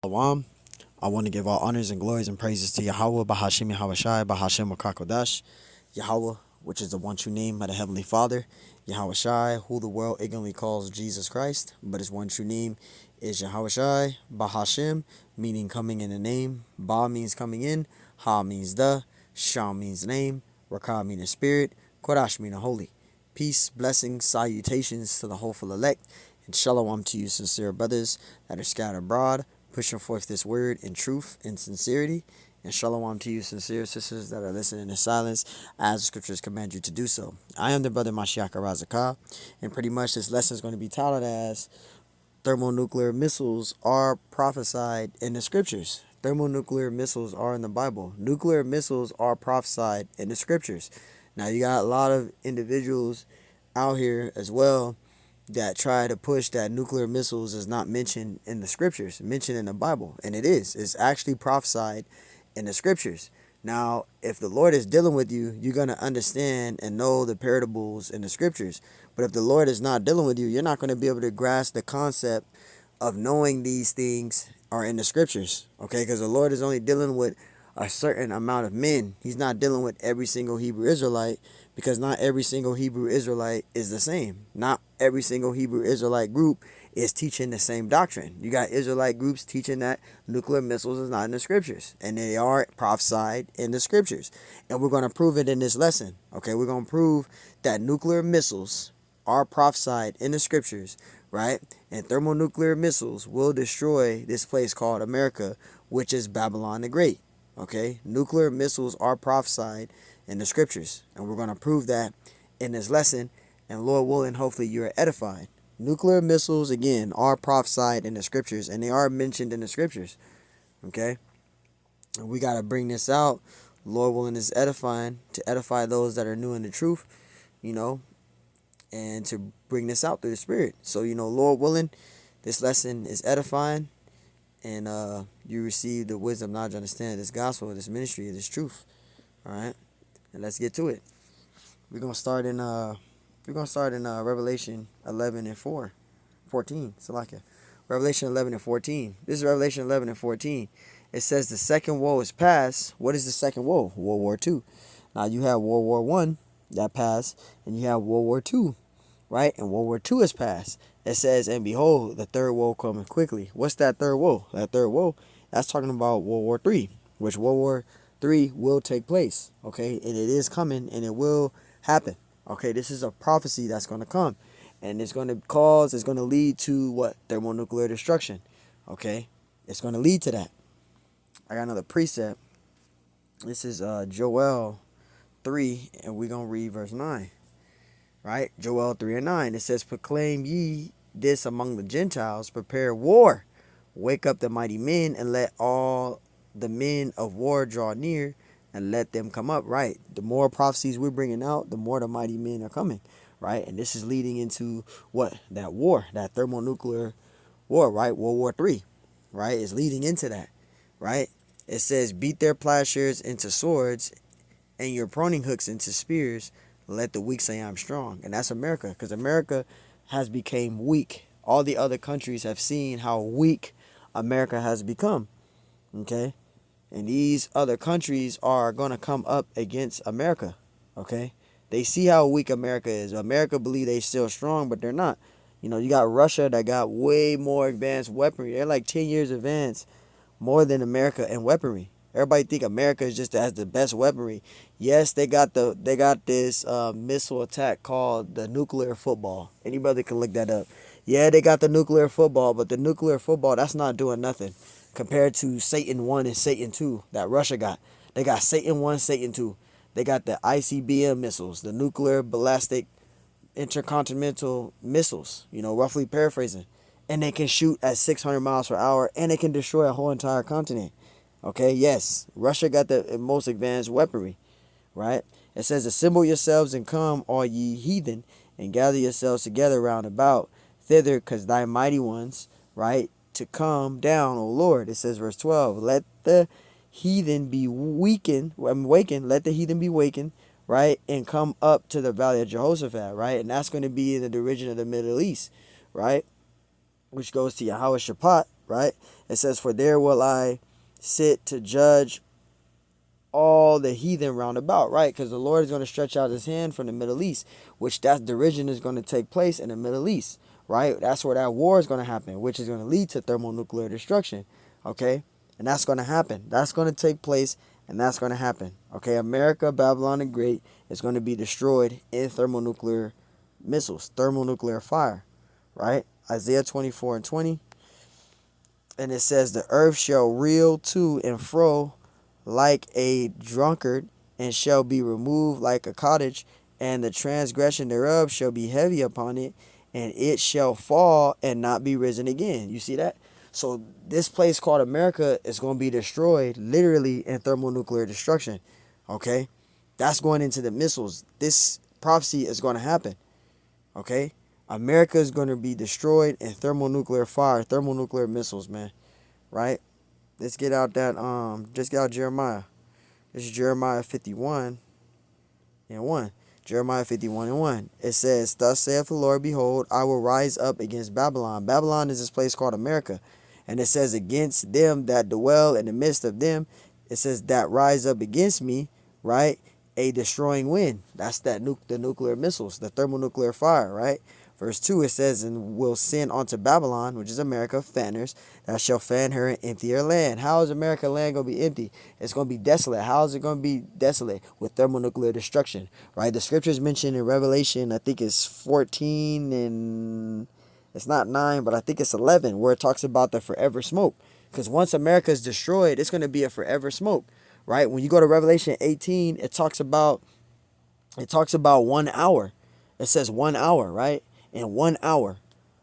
Shalom. I want to give all honors and glories and praises to Yahweh, Bahashim Yahawashi, Bahashim Wakakodash, Yahweh, which is the one true name of the Heavenly Father, Yahawashi, who the world ignorantly calls Jesus Christ, but his one true name is Yahawashi, Bahashim, meaning coming in the name, Ba means coming in, Ha means the, Sham means name, Rakah meaning spirit, Kodash meaning holy. Peace, blessings, salutations to the hopeful elect, and shalom to you sincere brothers that are scattered abroad, pushing forth this word in truth and sincerity. And shalom to you sincere sisters that are listening in silence as the scriptures command you to do so. I am the brother Mashiach Razakah, and pretty much this lesson is going to be titled as Thermonuclear Missiles Are Prophesied in the Scriptures. Thermonuclear missiles are in the Bible. Nuclear missiles are prophesied in the Scriptures. Now you got a lot of individuals out here as well that try to push that nuclear missiles is not mentioned in the scriptures, mentioned in the Bible. And it is. It's actually prophesied in the scriptures. Now, if the Lord is dealing with you, you're going to understand and know the parables in the scriptures. But if the Lord is not dealing with you, you're not going to be able to grasp the concept of knowing these things are in the scriptures. Okay? Because the Lord is only dealing with a certain amount of men. He's not dealing with every single Hebrew Israelite, because not every single Hebrew Israelite is the same. Not every single Hebrew Israelite group is teaching the same doctrine. You got Israelite groups teaching that nuclear missiles is not in the scriptures, and they are prophesied in the scriptures. And we're going to prove it in this lesson. Okay, we're going to prove that nuclear missiles are prophesied in the scriptures, right? And thermonuclear missiles will destroy this place called America, which is Babylon the Great. Okay, nuclear missiles are prophesied in the scriptures, and we're going to prove that in this lesson, and Lord willing, hopefully you're edified. Nuclear missiles, again, are prophesied in the scriptures, and they are mentioned in the scriptures. Okay, and we got to bring this out. Lord willing is edifying, to edify those that are new in the truth, and to bring this out through the Spirit. So, Lord willing, this lesson is edifying, and you receive the wisdom, knowledge, understanding this gospel, this ministry, this truth. All right, and let's get to it. We're gonna start in Revelation 11 and 14. Salakia. Revelation 11 and 14. This is Revelation 11 and 14. It says the second woe is past. What is the second woe? World War II. Now you have World War I that passed, and you have World War II, right? And World War II is past. It says, and behold, the third woe coming quickly. What's that third woe? That third woe, that's talking about World War III, which World War III will take place, okay? And it is coming, and it will happen, okay? This is a prophecy that's going to come, and it's going to lead to what? Thermonuclear destruction, okay? It's going to lead to that. I got another precept. This is Joel 3, and we're going to read verse 9. Right? Joel 3 and 9. It says, proclaim ye this among the Gentiles, prepare war. Wake up the mighty men, and let all the men of war draw near, and let them come up. Right? The more prophecies we're bringing out, the more the mighty men are coming. Right? And this is leading into what? That war, that thermonuclear war, right? World War III, right? Is leading into that, right? It says, beat their plowshares into swords, and your pruning hooks into spears. Let the weak say I'm strong. And that's America, because America has become weak. All the other countries have seen how weak America has become. Okay? And these other countries are going to come up against America. Okay? They see how weak America is. America believe they still strong, but they're not. You got Russia that got way more advanced weaponry. They're like 10 years advanced more than America in weaponry. Everybody think America is just has the best weaponry. Yes, they got this missile attack called the nuclear football. Anybody can look that up. Yeah, they got the nuclear football, but the nuclear football, that's not doing nothing compared to Satan 1 and Satan 2 that Russia got. They got Satan 1, Satan 2. They got the ICBM missiles, the nuclear ballistic intercontinental missiles, roughly paraphrasing. And they can shoot at 600 miles per hour, and they can destroy a whole entire continent. Okay, yes, Russia got the most advanced weaponry, right? It says, assemble yourselves and come, all ye heathen, and gather yourselves together round about thither, because thy mighty ones, right, to come down, O Lord. It says, verse 12, let the heathen be wakened, let the heathen be wakened, right, and come up to the valley of Jehoshaphat, right? And that's going to be in the region of the Middle East, right? Which goes to Yahweh Shaphat, right? It says, for there will I sit to judge all the heathen round about, right? Because the Lord is going to stretch out his hand from the Middle East, which that division is going to take place in the Middle East, right? That's where that war is going to happen, which is going to lead to thermonuclear destruction, okay? And that's going to happen. That's going to take place, and that's going to happen, okay? America, Babylon the Great, is going to be destroyed in thermonuclear missiles, thermonuclear fire, right? Isaiah 24:20. And it says, the earth shall reel to and fro like a drunkard, and shall be removed like a cottage, and the transgression thereof shall be heavy upon it, and it shall fall and not be risen again. You see that? So this place called America is going to be destroyed literally in thermonuclear destruction. Okay? That's going into the missiles. This prophecy is going to happen. Okay? America is going to be destroyed in thermonuclear fire, thermonuclear missiles, man. Right? Let's get out that, just get out Jeremiah. This is Jeremiah 51:1. Jeremiah 51:1. It says, thus saith the Lord, behold, I will rise up against Babylon. Babylon is this place called America. And it says, against them that dwell in the midst of them, it says, that rise up against me, right? A destroying wind. That's that the nuclear missiles, the thermonuclear fire, right? Verse 2, it says, and will send unto Babylon, which is America, fanners, that shall fan her and empty her land. How is America land going to be empty? It's going to be desolate. How is it going to be desolate? With thermonuclear destruction, right? The scriptures mentioned in Revelation, I think it's 14 and it's not 9, but I think it's 11, where it talks about the forever smoke. Because once America is destroyed, it's going to be a forever smoke, right? When you go to Revelation 18, it talks about 1 hour. It says 1 hour, right? In 1 hour,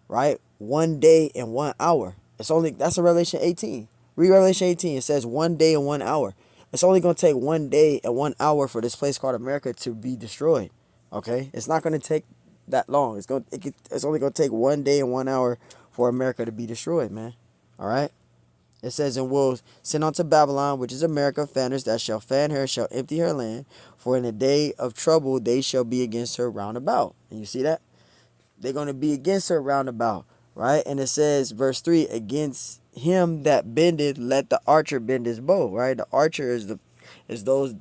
right? 1 day and 1 hour. That's a Revelation 18. Read Revelation 18. It says 1 day and 1 hour. It's only going to take 1 day and 1 hour for this place called America to be destroyed. Okay? It's not going to take that long. It's only going to take 1 day and 1 hour for America to be destroyed, man. All right? It says, and will send unto Babylon, which is America, fanners that shall fan her, shall empty her land. For in the day of trouble they shall be against her round about. And you see that? They're going to be against her round about, right? And it says, verse 3, against him that bendeth, let the archer bend his bow, right? The archer is those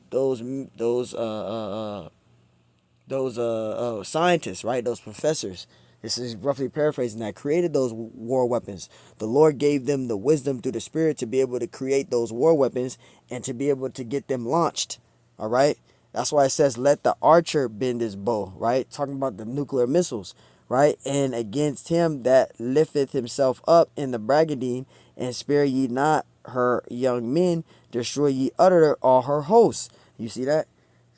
scientists, right? Those professors. This is roughly paraphrasing that created those war weapons. The Lord gave them the wisdom through the Spirit to be able to create those war weapons and to be able to get them launched. All right? That's why it says, let the archer bend his bow, right? Talking about the nuclear missiles, right? And against him that lifteth himself up in the braggadine, and spare ye not her young men, destroy ye utterly all her hosts. You see that?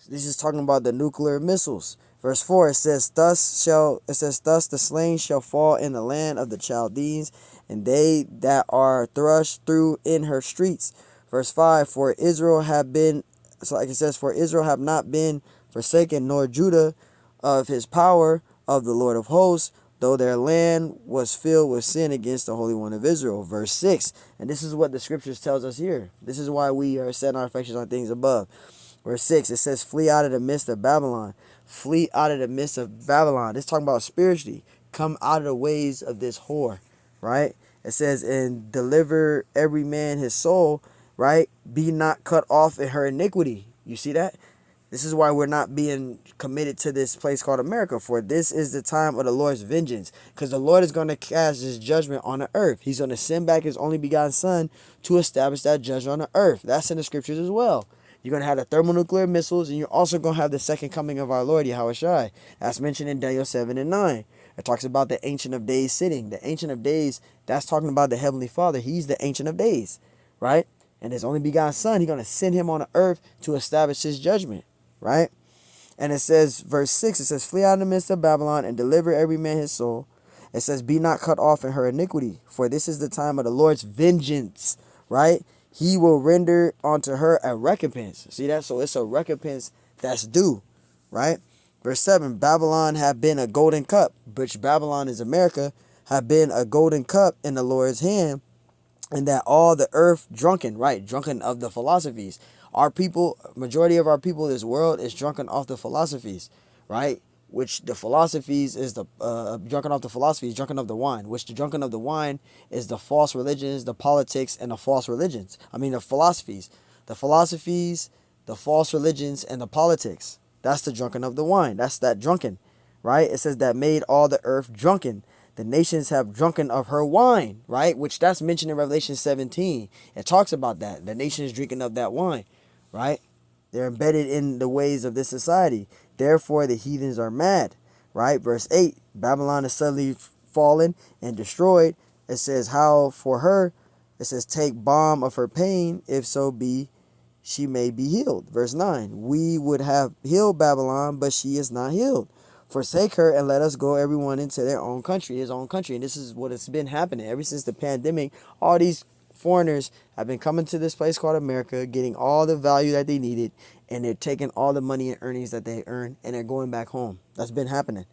This is talking about the nuclear missiles. Verse 4, it says, thus the slain shall fall in the land of the Chaldeans, and they that are thrust through in her streets. Verse 5, for Israel have been, so like it says, for Israel have not been forsaken, nor Judah of his power of the Lord of hosts, though their land was filled with sin against the Holy One of Israel. Verse 6, and this is what the scriptures tells us here. This is why we are setting our affections on things above. Verse 6, it says, flee out of the midst of Babylon. Flee out of the midst of Babylon. It's talking about spiritually. Come out of the ways of this whore, right? It says, and deliver every man his soul, right? Be not cut off in her iniquity. You see that? This is why we're not being committed to this place called America. For this is the time of the Lord's vengeance. Because the Lord is going to cast his judgment on the earth. He's going to send back his only begotten son to establish that judgment on the earth. That's in the scriptures as well. You're going to have the thermonuclear missiles, and you're also going to have the second coming of our Lord, Yahushua. That's mentioned in Daniel 7 and 9. It talks about the Ancient of Days sitting. The Ancient of Days, that's talking about the Heavenly Father. He's the Ancient of Days, right? And his only begotten son, he's going to send him on the earth to establish his judgment, right? And it says, verse 6, it says, flee out of the midst of Babylon and deliver every man his soul. It says, be not cut off in her iniquity, for this is the time of the Lord's vengeance, right? He will render unto her a recompense. See that? So it's a recompense that's due, right? Verse 7, Babylon have been a golden cup, which Babylon is America, have been a golden cup in the Lord's hand, and that all the earth drunken, right? Drunken of the philosophies. Our people, majority of our people in this world is drunken off the philosophies, right? which the philosophies is the drunken of the philosophies, drunken of the wine, which the drunken of the wine is the false religions, the politics, and the false religions. I mean, the philosophies, the false religions, and the politics. That's the drunken of the wine. That's that drunken, right? It says that made all the earth drunken. The nations have drunken of her wine, right? Which that's mentioned in Revelation 17. It talks about that. The nations drinking of that wine, right? They're embedded in the ways of this society. Therefore, the heathens are mad, right? Verse 8, Babylon is suddenly fallen and destroyed. It says, how for her, it says, take balm of her pain, if so be she may be healed. Verse 9, we would have healed Babylon, but she is not healed. Forsake her and let us go everyone into their own country, his own country. And this is what has been happening ever since the pandemic. All these foreigners have been coming to this place called America, getting all the value that they needed, and they're taking all the money and earnings that they earn, and they're going back home. That's been happening,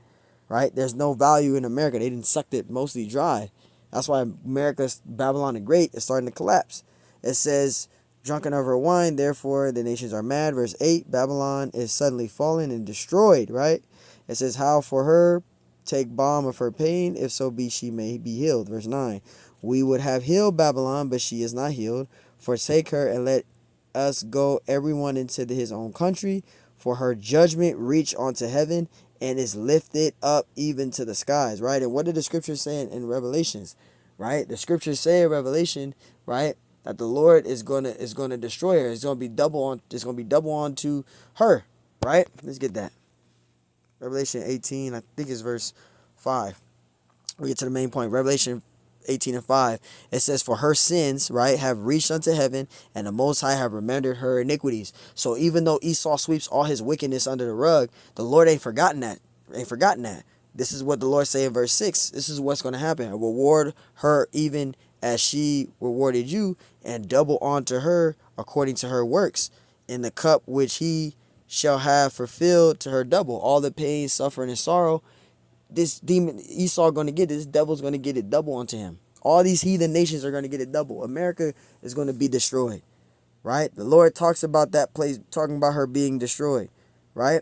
right? There's no value in America. They didn't sucked it mostly dry. That's why America's Babylon the Great is starting to collapse. It says, drunken of her wine, therefore the nations are mad. Verse 8, Babylon is suddenly fallen and destroyed, right? It says, how for her take balm of her pain, if so be she may be healed. Verse 9, we would have healed Babylon, but she is not healed. Forsake her and let us go everyone into his own country. For her judgment reach onto heaven and is lifted up even to the skies, right? And what did the scriptures say in Revelations, right? The scriptures say in Revelation, right, that the Lord is gonna destroy her. It's gonna be double onto her, right? Let's get that. Revelation 18, I think it's verse 5. We get to the main point. Revelation 18 and 5. It says, for her sins, right, have reached unto heaven, and the Most High have remembered her iniquities. So even though Esau sweeps all his wickedness under the rug, the Lord ain't forgotten that. This is what the Lord say in verse 6. This is what's going to happen. Reward her even as she rewarded you, and double unto her according to her works. In the cup which he shall have fulfilled to her double. All the pain, suffering, and sorrow, this demon Esau going to get it. This devil's going to get it double onto him. All these heathen nations are going to get it double. America is going to be destroyed, right? The Lord talks about that place, talking about her being destroyed, right?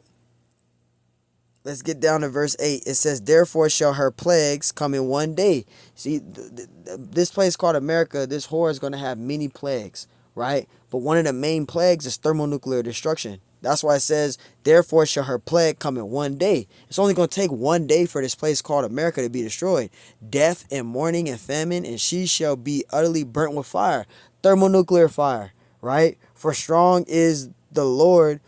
Let's get down to verse 8. It says, therefore shall her plagues come in one day. See, this place called America, this whore is going to have many plagues, right? But one of the main plagues is thermonuclear destruction. That's why it says, therefore shall her plague come in one day. It's only going to take one day for this place called America to be destroyed. Death and mourning and famine, and she shall be utterly burnt with fire. Thermonuclear fire, right? For strong is the Lord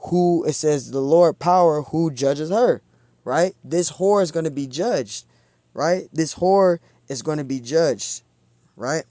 who, it says, the Lord power who judges her, right? This whore is going to be judged, right? This whore is going to be judged, right?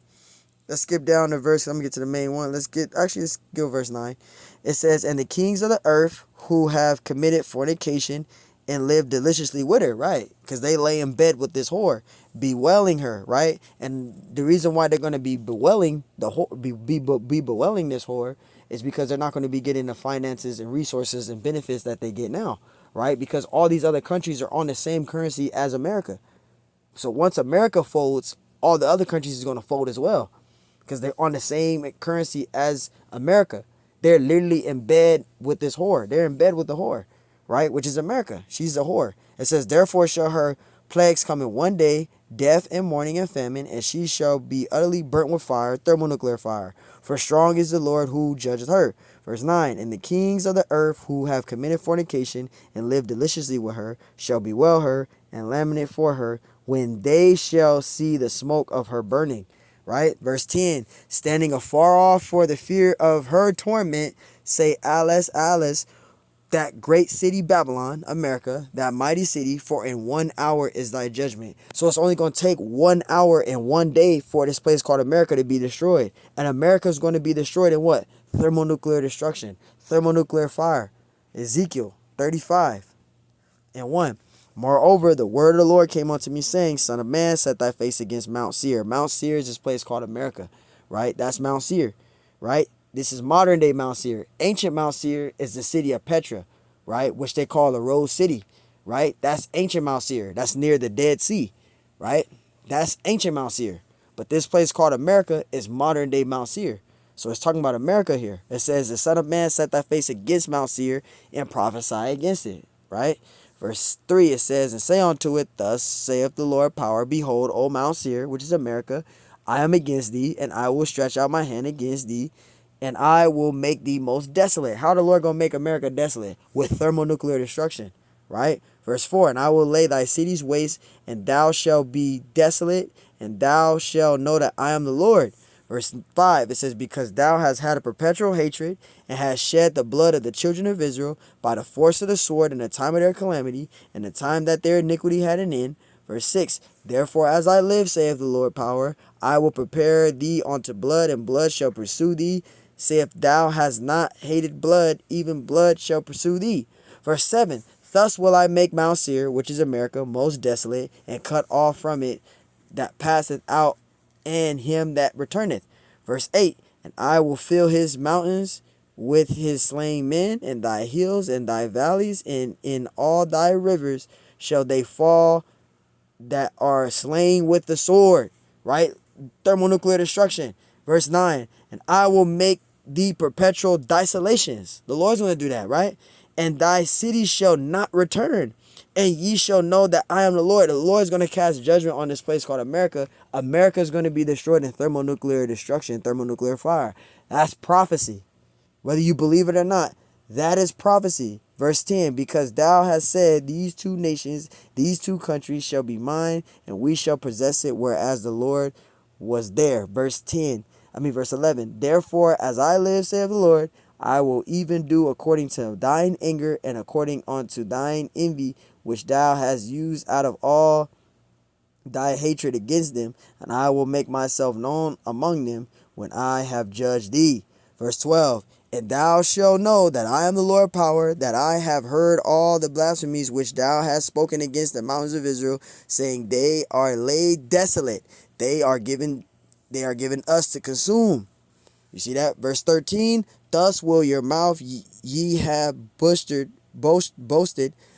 Let's skip down to verse. I'm going to get to the main one. Let's go verse 9. It says, and the kings of the earth who have committed fornication and live deliciously with her, right? Because they lay in bed with this whore, bewailing her, right? And the reason why they're going to be bewailing bewailing this whore is because they're not going to be getting the finances and resources and benefits that they get now, right? Because all these other countries are on the same currency as America. So once America folds, all the other countries is going to fold as well, because they're on the same currency as America. They're literally in bed with this whore. They're in bed with the whore, right? Which is America. She's a whore. It says, therefore shall her plagues come in one day, death and mourning and famine, and she shall be utterly burnt with fire, thermonuclear fire. For strong is the Lord who judges her. Verse 9, and the kings of the earth who have committed fornication and lived deliciously with her shall bewail her and lament for her when they shall see the smoke of her burning. Right? Verse 10, standing afar off for the fear of her torment, say, Alas, Alas, that great city Babylon, America, that mighty city, for in 1 hour is thy judgment. So it's only going to take 1 hour and 1 day for this place called America to be destroyed. And America is going to be destroyed in what? Thermonuclear destruction, thermonuclear fire. Ezekiel 35 and 1. Moreover, the word of the Lord came unto me, saying, Son of man, set thy face against Mount Seir. Mount Seir is this place called America, right? That's Mount Seir, right? This is modern day Mount Seir. Ancient Mount Seir is the city of Petra, right? Which they call the Rose City, right? That's ancient Mount Seir. That's near the Dead Sea, right? That's ancient Mount Seir. But this place called America is modern day Mount Seir. So it's talking about America here. It says, the Son of man, set thy face against Mount Seir and prophesy against it, right? Verse 3, it says, and say unto it, thus saith the Lord power, behold, O Mount Seir, which is America, I am against thee, and I will stretch out my hand against thee, and I will make thee most desolate. How the Lord going to make America desolate? With thermonuclear destruction, right? Verse 4, and I will lay thy cities waste, and thou shalt be desolate, and thou shalt know that I am the Lord. Verse 5, it says, because thou hast had a perpetual hatred, and hast shed the blood of the children of Israel by the force of the sword in the time of their calamity, and the time that their iniquity had an end. Verse 6, therefore as I live, saith the Lord power, I will prepare thee unto blood, and blood shall pursue thee. Say, if thou hast not hated blood, even blood shall pursue thee. Verse 7, thus will I make Mount Seir, which is America, most desolate, and cut off from it that passeth out, and him that returneth. Verse 8, and I will fill his mountains with his slain men, and thy hills and thy valleys, and in all thy rivers shall they fall that are slain with the sword. Right? Thermonuclear destruction. Verse 9, and I will make thee perpetual desolations. The Lord's going to do that, right? And thy cities shall not return. And ye shall know that I am the Lord. The Lord is going to cast judgment on this place called America. America is going to be destroyed in thermonuclear destruction, thermonuclear fire. That's prophecy. Whether you believe it or not, that is prophecy. Verse 10, because thou hast said, these two nations, these two countries shall be mine, and we shall possess it, whereas the Lord was there. Verse 11, therefore, as I live, saith the Lord, I will even do according to thine anger and according unto thine envy, which thou hast used out of all thy hatred against them, and I will make myself known among them when I have judged thee. Verse 12, and thou shalt know that I am the Lord power, that I have heard all the blasphemies which thou hast spoken against the mountains of Israel, saying, they are laid desolate, they are given us to consume. You see that? Verse 13, thus will your mouth ye have boasted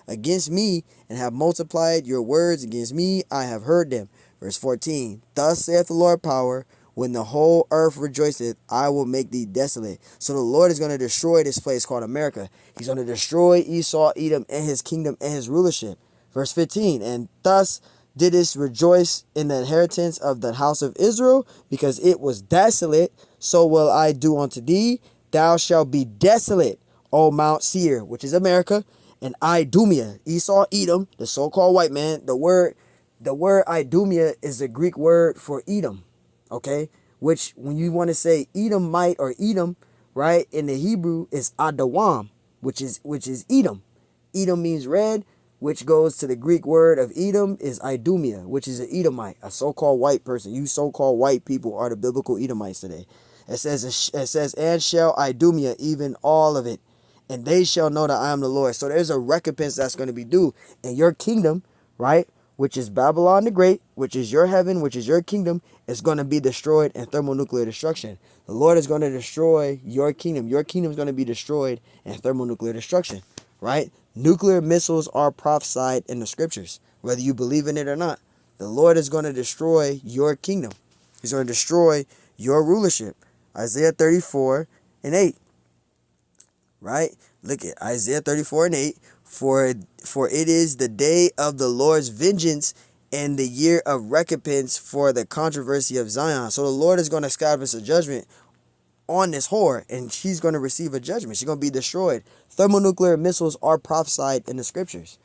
against me, and have multiplied your words against me. I have heard them. Verse 14, thus saith the Lord power, when the whole earth rejoiceth, I will make thee desolate. So the Lord is going to destroy this place called America. He's going to destroy Esau, Edom, and his kingdom and his rulership. Verse 15, and thus didst rejoice in the inheritance of the house of Israel, because it was desolate, so will I do unto thee. Thou shalt be desolate, O Mount Seir, which is America, and Idumea, Esau, Edom, the so-called white man. The word Idumea is the Greek word for Edom, okay? Which, when you want to say Edomite or Edom, right, in the Hebrew is Adawam, which is Edom. Edom means red, which goes to the Greek word of Edom is Idumea, which is an Edomite, a so-called white person. You so-called white people are the biblical Edomites today. It says, and shall Idumea, even all of it, and they shall know that I am the Lord. So there's a recompense that's going to be due. And your kingdom, right, which is Babylon the Great, which is your heaven, which is your kingdom, is going to be destroyed in thermonuclear destruction. The Lord is going to destroy your kingdom. Your kingdom is going to be destroyed in thermonuclear destruction, right? Nuclear missiles are prophesied in the scriptures, whether you believe in it or not. The Lord is going to destroy your kingdom. He's going to destroy your rulership. Isaiah 34:8. Right? Look at Isaiah 34:8. For it is the day of the Lord's vengeance and the year of recompense for the controversy of Zion. So the Lord is going to establish a judgment on this whore, and she's going to receive a judgment. She's going to be destroyed. Thermonuclear missiles are prophesied in the scriptures.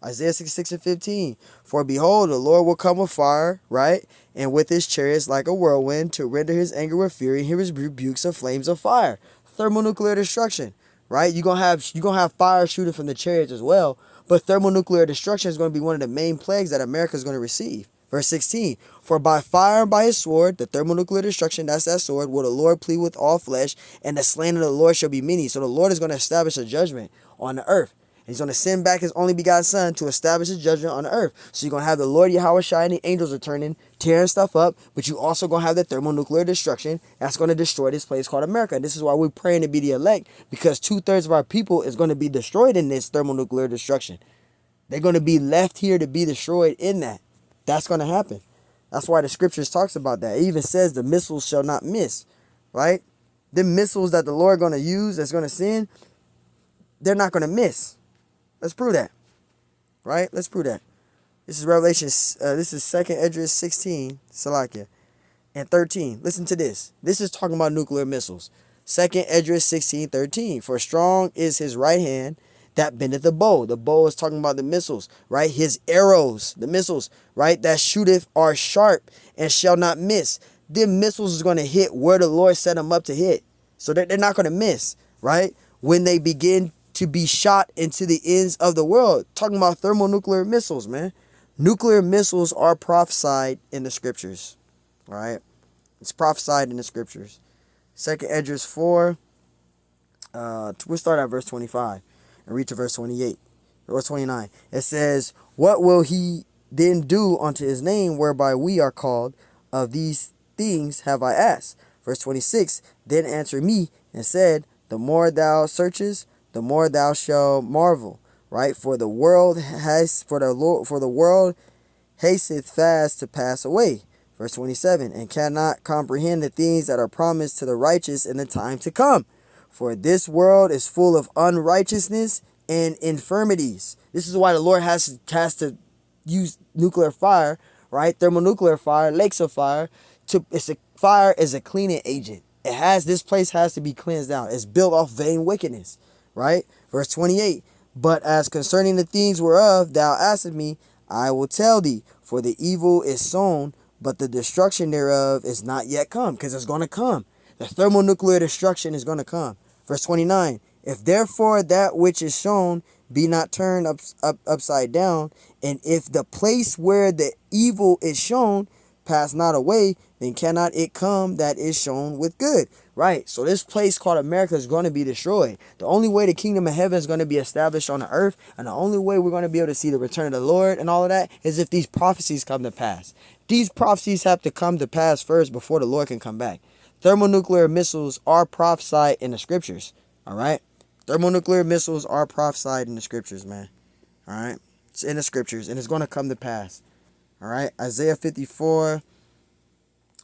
Isaiah 66:15. For behold, the Lord will come with fire, right? And with his chariots like a whirlwind, to render his anger with fury, and his rebukes of flames of fire. Thermonuclear destruction, right? You're gonna have fire shooting from the chariots as well. But thermonuclear destruction is going to be one of the main plagues that America is going to receive. Verse 16, for by fire and by his sword, the thermonuclear destruction, that's that sword, will the Lord plead with all flesh, and the slain of the Lord shall be many. So the Lord is going to establish a judgment on the earth. He's going to send back his only begotten son to establish his judgment on the earth. So you're going to have the Lord Yahweh Shai and the angels returning, tearing stuff up, but you also going to have the thermonuclear destruction that's going to destroy this place called America. And this is why we're praying to be the elect, because 2/3 of our people is going to be destroyed in this thermonuclear destruction. They're going to be left here to be destroyed in that. That's going to happen. That's why the scriptures talks about that. It even says the missiles shall not miss, right? The missiles that the Lord going to use, that's going to send, they're not going to miss. Let's prove that. right? Let's prove that. This is Revelation. This is 2nd Esdras 16, Salakia, and 13. Listen to this. This is talking about nuclear missiles. 2nd Esdras 16:13. For strong is his right hand that bendeth the bow. The bow is talking about the missiles, right? His arrows, the missiles, right? That shooteth are sharp and shall not miss. Them missiles is going to hit where the Lord set them up to hit. So they're not going to miss, right? When they begin to be shot into the ends of the world. Talking about thermonuclear missiles, man. Nuclear missiles are prophesied in the scriptures, right? It's prophesied in the scriptures. 2nd Esdras 4, we'll start at verse 25 and read to verse 28, verse 29. It says, what will he then do unto his name whereby we are called? Of these things have I asked. Verse 26, then answered me and said, the more thou searchest, the more thou shalt marvel. Right? For the world hasteth fast to pass away. Verse 27, and cannot comprehend the things that are promised to the righteous in the time to come. For this world is full of unrighteousness and infirmities. This is why the Lord has to use nuclear fire, right? Thermonuclear fire, lakes of fire. Fire is a cleaning agent. This place has to be cleansed out. It's built off vain wickedness, right? Verse 28, but as concerning the things whereof thou askest me, I will tell thee, for the evil is sown, but the destruction thereof is not yet come, because it's going to come. The thermonuclear destruction is going to come. Verse 29, if therefore that which is sown be not turned upside down, and if the place where the evil is shown pass not away, then cannot it come that is shown with good. Right, so this place called America is going to be destroyed. The only way the kingdom of heaven is going to be established on the earth, and the only way we're going to be able to see the return of the Lord and all of that, is if these prophecies come to pass. These prophecies have to come to pass first before the Lord can come back. Thermonuclear missiles are prophesied in the scriptures. All right, thermonuclear missiles are prophesied in the scriptures, man. All right, it's in the scriptures, and it's going to come to pass. All right, Isaiah 54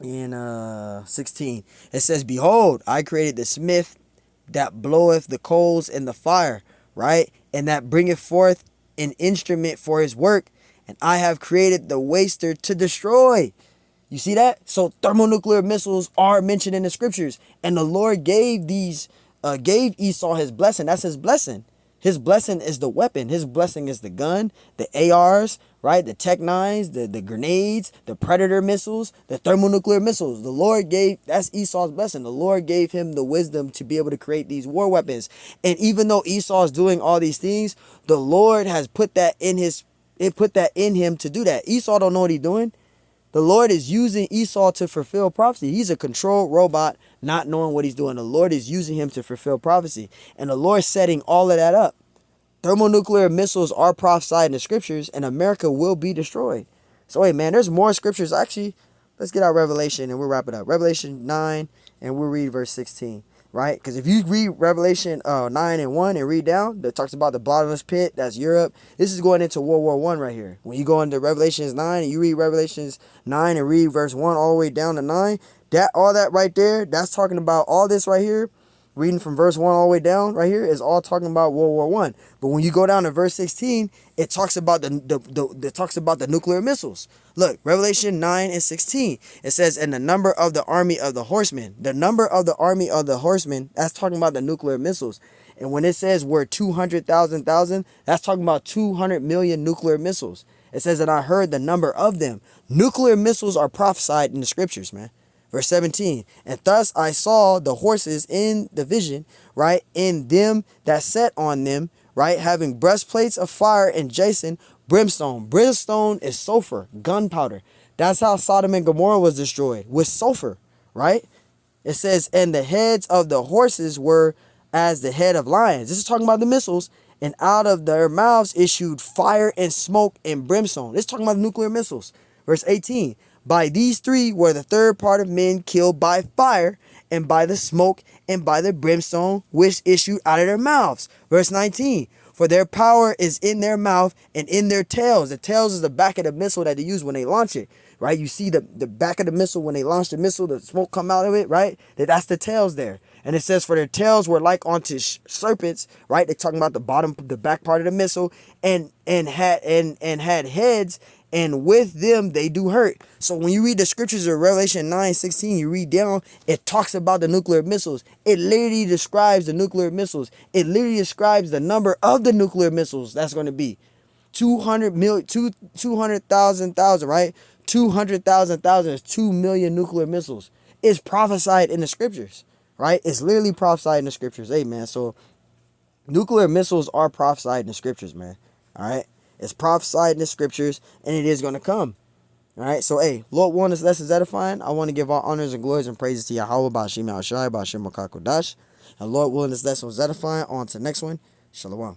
and 16. It says, behold, I created the smith that bloweth the coals in the fire, right? And that bringeth forth an instrument for his work. And I have created the waster to destroy. You see that? So thermonuclear missiles are mentioned in the scriptures. And the Lord gave Esau his blessing. That's his blessing. His blessing is the weapon. His blessing is the gun, the ARs, right? The Tech 9s, the grenades, the Predator missiles, the thermonuclear missiles. The Lord that's Esau's blessing. The Lord gave him the wisdom to be able to create these war weapons. And even though Esau is doing all these things, the Lord has put that in him to do that. Esau don't know what he's doing. The Lord is using Esau to fulfill prophecy. He's a controlled robot, not knowing what he's doing. The Lord is using him to fulfill prophecy. And the Lord's setting all of that up. Thermonuclear missiles are prophesied in the scriptures, and America will be destroyed. So, hey, man, there's more scriptures. Actually, let's get out Revelation, and we'll wrap it up. Revelation 9, and we'll read verse 16. Right? Because if you read Revelation 9 and 1 and read down, that talks about the bottomless pit, that's Europe. This is going into World War I right here. When you go into Revelations 9 and you read Revelations 9 and read verse 1 all the way down to 9, all that right there, that's talking about all this right here. Reading from verse 1 all the way down right here is all talking about World War I. But when you go down to verse 16, it talks about the nuclear missiles. Look, Revelation 9 and 16. It says, and the number of the army of the horsemen. The number of the army of the horsemen, that's talking about the nuclear missiles. And when it says we're 200,000, that's talking about 200 million nuclear missiles. It says, and I heard the number of them. Nuclear missiles are prophesied in the scriptures, man. Verse 17, and thus I saw the horses in the vision, right, and them that sat on them, right, having breastplates of fire and jason, brimstone. Brimstone is sulfur, gunpowder. That's how Sodom and Gomorrah was destroyed, with sulfur, right? It says, and the heads of the horses were as the head of lions. This is talking about the missiles. And out of their mouths issued fire and smoke and brimstone. This is talking about nuclear missiles. Verse 18. By these three were the third part of men killed by fire, and by the smoke, and by the brimstone which issued out of their mouths. Verse 19. For their power is in their mouth and in their tails. The tails is the back of the missile that they use when they launch it. right? You see the back of the missile when they launch the missile, the smoke come out of it, right? That's the tails there. And it says for their tails were like unto serpents, right? They're talking about the back part of the missile, and had heads, and with them they do hurt. So when you read the scriptures of Revelation 9:16, you read down, it talks about the nuclear missiles. It literally describes the nuclear missiles. It literally describes the number of the nuclear missiles that's going to be 200,000, right? 200,000 is 2 million nuclear missiles. It's prophesied in the scriptures, right? It's literally prophesied in the scriptures. Hey, man, so nuclear missiles are prophesied in the scriptures, man. All right? It's prophesied in the scriptures, and it is going to come. All right? So, hey, Lord willing, this lesson is edifying. I want to give all honors and glories and praises to Yahweh, Ba'ashim Al-Shai, Ba'ashim Al-Kakodash. And Lord willing, this lesson was edifying. On to the next one. Shalom.